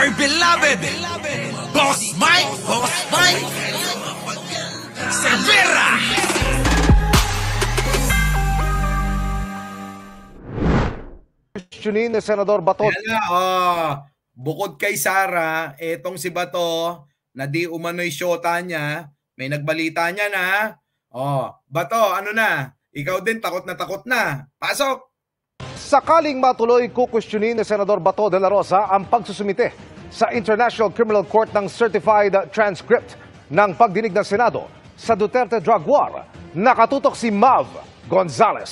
my beloved Boss Mike Severa. Questionin ni Senador Bato. Bukod kay Sara, etong si Bato, na di umano'y syota niya, may nagbalita niya na, Bato, ano na? Ikaw din, takot na. Pasok! Sakaling matuloy, kukwestiyonin ni Senador Bato de la Rosa ang pagsusumite sa International Criminal Court ng certified transcript ng pagdinig ng Senado sa Duterte drug war. Nakatutok si Mav Gonzales.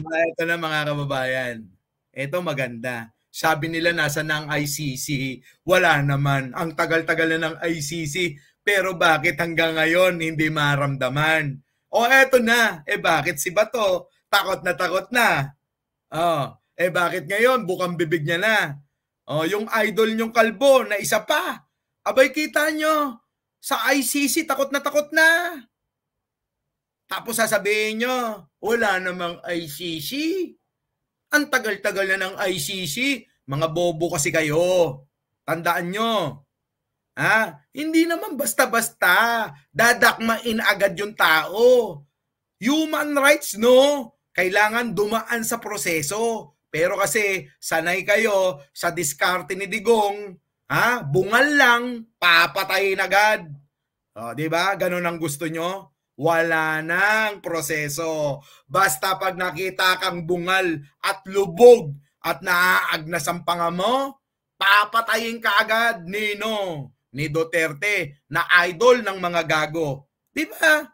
Ito na mga kababayan. Ito maganda. Sabi nila nasa na ang ICC. Wala naman. Ang tagal-tagal na ng ICC. Pero bakit hanggang ngayon hindi maramdaman? Eto na. Bakit si Bato? Takot na. Bakit ngayon bukang bibig niya na? Yung idol niyong kalbo na isa pa. Abay, kita nyo. Sa ICC, takot na. Tapos sasabihin nyo, wala namang ICC. Ang tagal-tagal na ng ICC. Mga bobo kasi kayo. Tandaan nyo. Hindi naman basta-basta. Dadakmain agad yung tao. Human rights, no? Kailangan dumaan sa proseso. Pero kasi sanay kayo sa diskarte ni Digong, bungal lang, papatayin agad. Diba? Ganun ang gusto nyo? Wala nang proseso. Basta pag nakita kang bungal at lubog at naaagnas ang panga mo, papatayin ka agad ni Duterte na idol ng mga gago. Diba?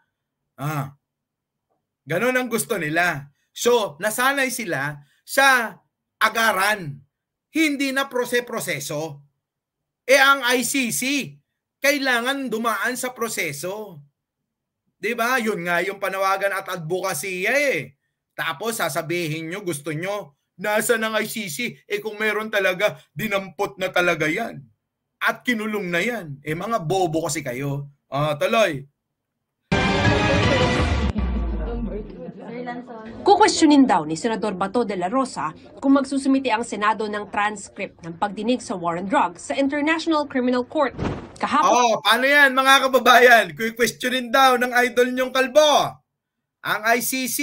Ganun ang gusto nila. So, nasanay sila sa agaran. Hindi na proseso. Ang ICC, kailangan dumaan sa proseso. Diba? Yun nga yung panawagan at advokasya Tapos sasabihin nyo, gusto nyo, nasa ng ICC? Kung meron talaga, dinampot na talaga yan. At kinulong na yan. Mga bobo kasi kayo. Tuloy. Kukwestiyonin daw ni Senador Bato de la Rosa kung magsusumite ang Senado ng transcript ng pagdinig sa war on drugs sa International Criminal Court. Kahapon. Paano yan mga kababayan? Kukwestiyonin daw ng idol nyong kalbo ang ICC.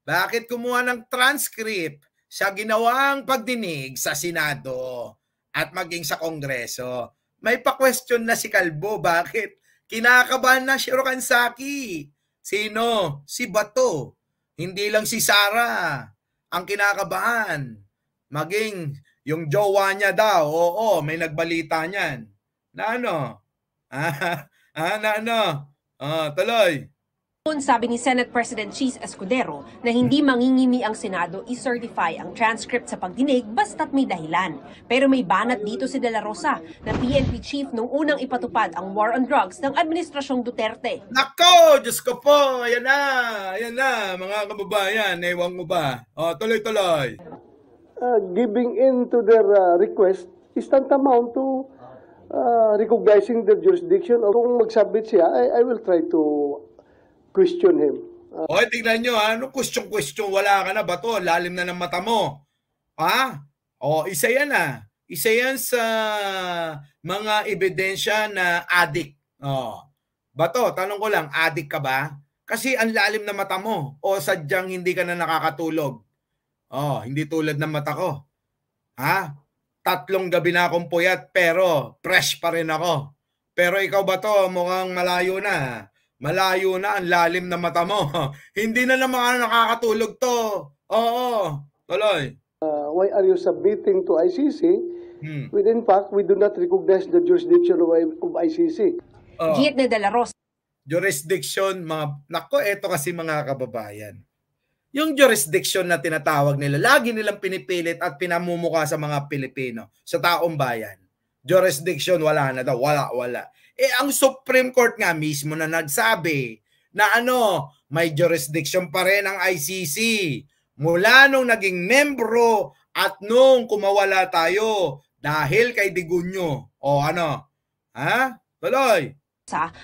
Bakit kumuha ng transcript sa ginawang pagdinig sa Senado at maging sa Kongreso? May pa-question na si Kalbo. Bakit? Kinakabahan na si Rocansaki. Sino? Si Bato. Hindi lang si Sara ang kinakabahan. Maging yung jowa niya daw, may nagbalita niyan. Na ano? Tuloy. Sabi ni Senate President Cheese Escudero na hindi mangingimi ang Senado i-certify ang transcript sa pagdinig basta't may dahilan. Pero may banat dito si De La Rosa na PNP chief nung unang ipatupad ang war on drugs ng Administrasyong Duterte. Nako! Diyos ko po! Ayan na mga kababayan. Ewan mo ba? Tuloy-tuloy. Giving in to their request is tantamount to recognizing their jurisdiction. Kung mag-submit siya, I will try to question him. Tignan nyo, question? Wala ka na ba to? Lalim na ng mata mo. Isa yan Isa yan sa mga ebidensya na addict. Bato, tanong ko lang, addict ka ba? Kasi ang lalim na mata mo. O sadyang hindi ka na nakakatulog. Hindi tulad ng mata ko. 3 gabi na akong puyat pero fresh pa rin ako. Pero ikaw ba to, mukhang malayo na. Malayo na ang lalim na mata mo. Hindi na naman nakakatulog to. Tuloy. Why are you submitting to ICC? When in fact, we do not recognize the jurisdiction of ICC. Giit ni De La Rosa. Jurisdiction, eto kasi mga kababayan. Yung jurisdiction na tinatawag nila, lagi nilang pinipilit at pinamumuka sa mga Pilipino, sa taong bayan. Jurisdiction, wala na daw. Wala. Ang Supreme Court nga mismo na nagsabi na may jurisdiction pa rin ang ICC mula nung naging membro at nung kumawala tayo dahil kay Digunyo. Tuloy.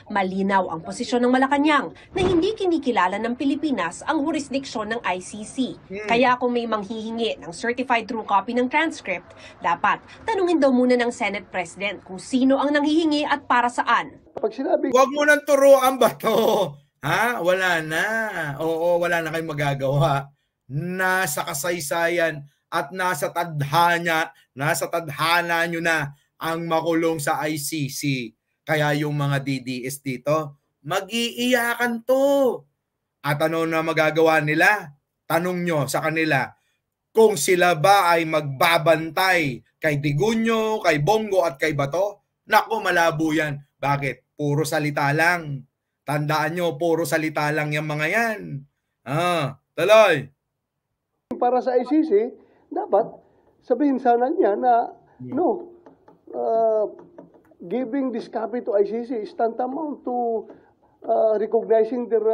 malinaw ang posisyon ng Malacanang na hindi kinikilala ng Pilipinas ang jurisdiksyon ng ICC. Kaya kung may manghihingi ng certified true copy ng transcript, dapat tanungin daw muna ng Senate President kung sino ang nanghihingi at para saan. Pag sinabi, Huwag mo nang turuan ba to? Ha? Wala na. Oo, wala na kayong magagawa. Nasa kasaysayan at nasa tadhana nyo na ang makulong sa ICC. Kaya yung mga DDS dito, mag-iiyakan to. At ano na magagawa nila? Tanong nyo sa kanila kung sila ba ay magbabantay kay Digunyo, kay Bongo at kay Bato. Naku, malabo yan. Bakit? Puro salita lang. Tandaan nyo, puro salita lang yung mga yan. Tuloy. para sa ICC, dapat sabihin sana niya na no, giving this copy to ICC is tantamount to recognizing their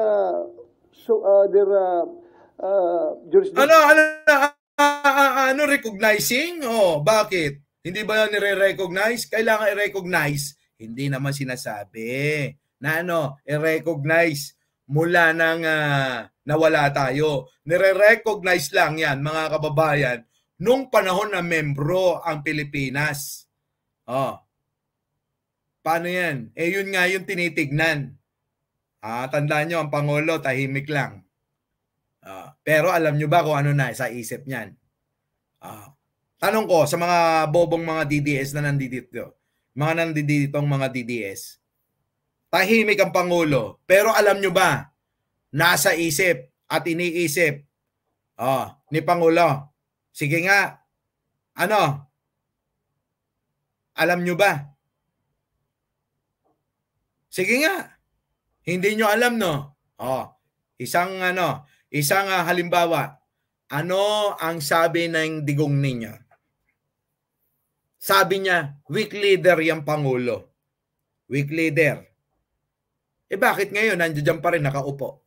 jurisdiction. Ano recognizing? Bakit? Hindi ba nire-recognize? Kailangan i-recognize. Hindi naman sinasabi na i-recognize mula nang nawala tayo. Nire-recognize lang yan, mga kababayan, nung panahon na membro ang Pilipinas. Paano yan? Yun nga yung tinitignan. Tandaan nyo, ang Pangulo, tahimik lang. Pero alam nyo ba kung ano na sa isip niyan? Tanong ko sa mga bobong mga DDS na nandito, nanditong mga DDS, tahimik ang Pangulo, pero alam nyo ba, nasa isip at iniisip ni Pangulo, sige nga, alam nyo ba? Sige nga, hindi nyo alam, no? Isang halimbawa, ano ang sabi ng digong ninyo? Sabi niya, weak leader yung Pangulo. Weak leader. Bakit ngayon nandiyan pa rin nakaupo?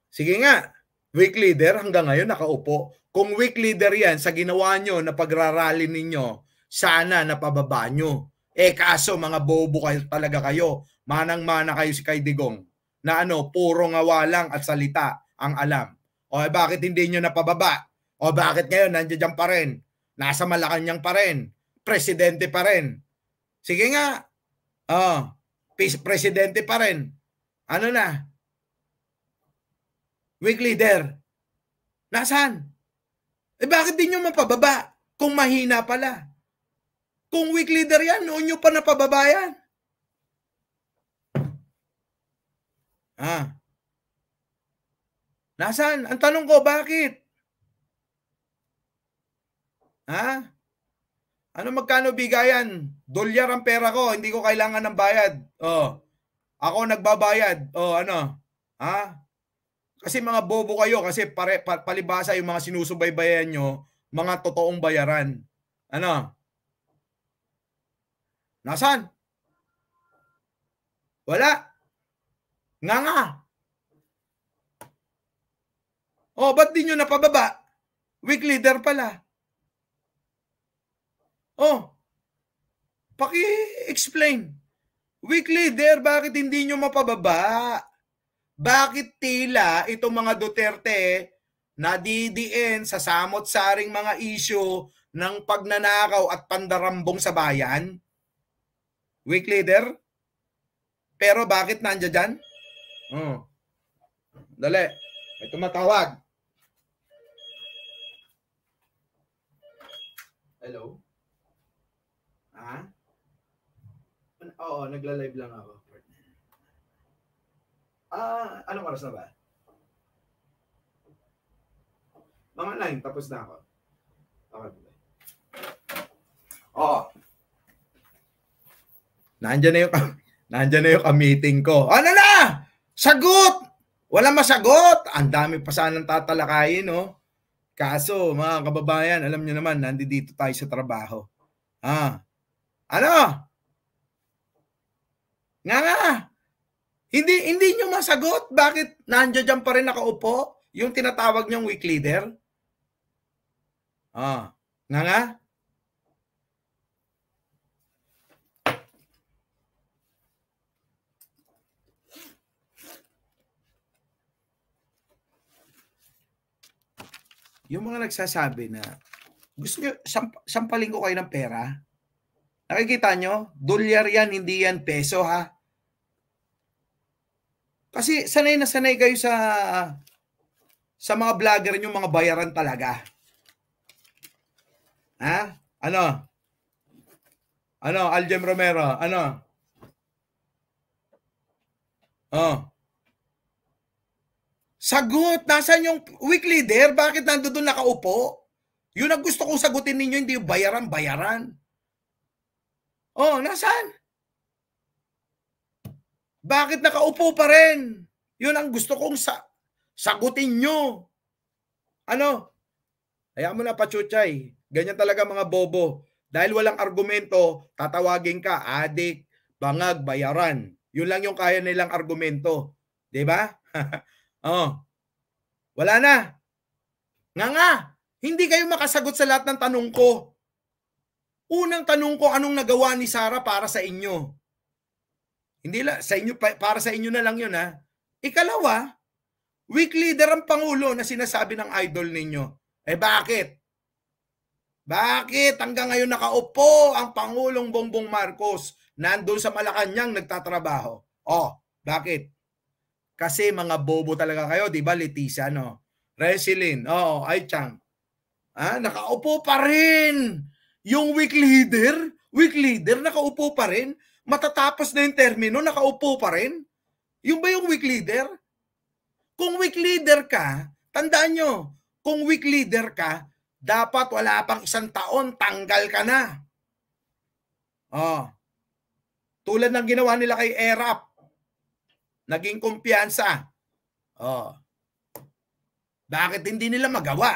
Sige nga, weak leader hanggang ngayon nakaupo. Kung weak leader yan sa ginawa nyo na pagrarally ninyo, sana napababa nyo. Kaso mga bobo kayo talaga kayo. Manang-mana kayo si kay Digong na puro ngawa lang at salita ang alam. Bakit hindi nyo napababa? Bakit ngayon nandiyan pa rin? Nasa Malacanang pa rin. Presidente pa rin. Sige nga. Presidente pa rin. Ano na? Weak leader. Nasaan? Bakit di nyo mapababa? Kung mahina pala. Kung weak leader yan, noon nyo pa napababa yan. Nasaan? Ang tanong ko, bakit? Ano magkano bigayan? $1 ang pera ko, hindi ko kailangan ng bayad. Ako nagbabayad. Kasi mga bobo kayo kasi palibasa yung mga sinusubaybayan nyo, mga totoong bayaran. Nasaan? Wala. Nga. Ba't di nyo napababa? Weak leader pala. Paki-explain. Weak leader, bakit hindi nyo mapababa? Bakit tila itong mga Duterte nadidiin sa samot-saring mga issue ng pagnanakaw at pandarambong sa bayan? Weak leader? Pero bakit nandiyan dyan? Dali. May tumatawag. Hello? Oo, nagla-live lang ako. Anong oras na ba? Mga 9, tapos na ako. Okay. Nandiyan na yung meeting ko. Ano na? Sagot! Wala masagot! Ang dami pa sanang tatalakayin, no? Kaso, mga kababayan, alam nyo naman, nandito tayo sa trabaho. Ano? Nga! Hindi nyo masagot. Bakit nandiyan pa rin nakaupo? Yung tinatawag nyong weak leader? Nga? yung mga nagsasabi na gusto nyo, sampaling ko kayo ng pera. Nakikita nyo? Dolyar yan, hindi yan peso ha. Kasi sanay na sanay kayo sa mga vlogger nyo, mga bayaran talaga. Ha? Ano? Aljem Romero? Ano? Oh. Sagot! Nasaan yung weak leader? Bakit nandoon nakaupo? Yun ang gusto kong sagutin ninyo, hindi yung bayaran. Oh, nasaan? Bakit nakaupo pa rin? Yun ang gusto kong sagutin nyo. Ano? Hayaan mo na, Pachuchay. Ganyan talaga mga bobo. Dahil walang argumento, tatawagin ka, adik, bangag, bayaran. Yun lang yung kaya nilang argumento. Diba? Oh. Wala na. Nga. Hindi kayo makasagot sa lahat ng tanong ko. Unang tanong ko, anong nagawa ni Sara para sa inyo? Hindi lang, sa inyo, para sa inyo na lang yun ha. Ikalawa, weak leader ang Pangulo na sinasabi ng idol ninyo. Eh bakit? Bakit hanggang ngayon nakaupo ang Pangulong Bongbong Marcos nandun sa Malacanang nagtatrabaho? Oh, bakit? Kasi mga bobo talaga kayo, di ba, Leticia, no? Resilin, Ai Chang. Nakaupo pa rin. Yung weak leader, nakaupo pa rin. Matatapos na yung termino, nakaupo pa rin. Yung ba yung weak leader? Kung weak leader ka, tandaan nyo, kung weak leader ka, dapat wala pang 1 taon, tanggal ka na. Tulad ng ginawa nila kay ERAP. Naging kumpiyansa. Bakit hindi nila magawa?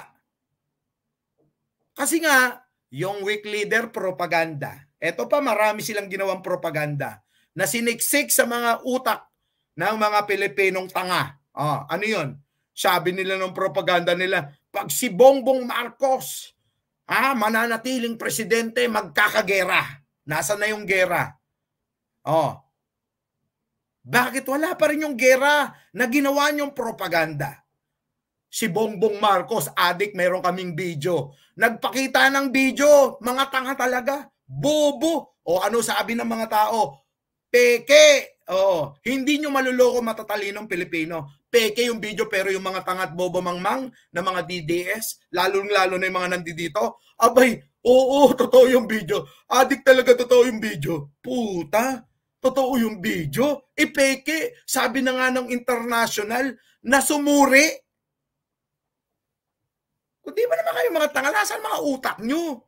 Kasi nga, yung weak leader, propaganda. Ito pa, marami silang ginawang propaganda na siniksik sa mga utak ng mga Pilipinong tanga. Ano yun? Sabi nila ng propaganda nila, pag si Bongbong Marcos mananatiling presidente, magkakagera. Nasaan na yung gera? Bakit wala pa rin yung gera na ginawa niyong propaganda? Si Bongbong Marcos, adik, meron kaming video. Nagpakita ng video, mga tanga talaga, bobo. O ano sabi ng mga tao? Peke. Hindi nyo maluloko matatalinong Pilipino. Peke yung video, pero yung mga tanga at bobo mangmang na mga DDS, lalo na yung mga nandito, abay, oo, totoo yung video. Adik talaga, totoo yung video. Puta, totoo yung video. Peke, sabi na nga ng international na sumuri. Kung di ba naman kayo mga tanga, nasaan mga utak nyo?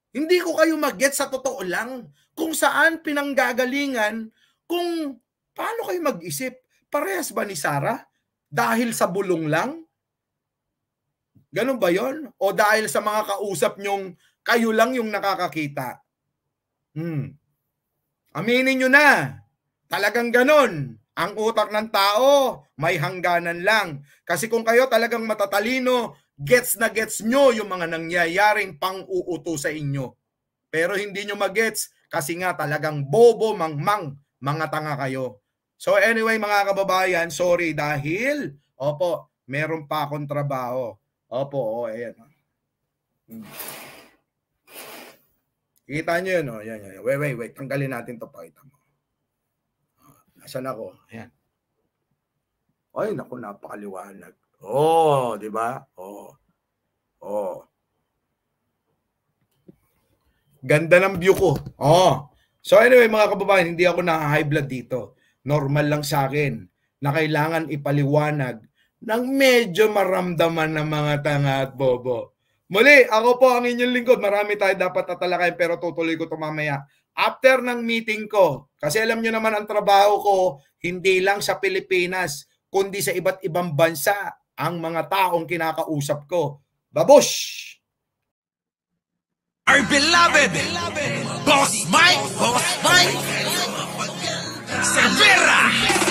Hindi ko kayo mag-get sa totoo lang. Kung saan pinanggagalingan, kung paano kayo mag-isip? Parehas ba ni Sara? Dahil sa bulong lang? Ganun ba yon? O dahil sa mga kausap nyong kayo lang yung nakakakita? Aminin nyo na. Talagang ganun. Ang utak ng tao, may hangganan lang. Kasi kung kayo talagang matatalino, gets na gets nyo yung mga nangyayaring pang-uuto sa inyo. Pero hindi nyo magets kasi nga talagang bobo, mangmang, mga tanga kayo. So anyway mga kababayan, sorry dahil, meron pa akong trabaho. Ayan. Kita nyo yun, yan. Wait, tanggalin natin to, pakita mo. Nasaan ako? Ayan. Ay, naku, napakaliwanag. Di ba? Ganda ng view ko. So anyway, mga kababayan, hindi ako na-high blood dito. Normal lang sa akin na kailangan ipaliwanag ng medyo maramdaman ng mga tanga at bobo. Muli, ako po ang inyong lingkod. Marami tayo dapat tatalakayin pero tutuloy ko ito mamaya. After ng meeting ko, kasi alam nyo naman ang trabaho ko, hindi lang sa Pilipinas, kundi sa iba't ibang bansa ang mga taong kinakausap ko. Babush! Our beloved Boss Mike Cervera.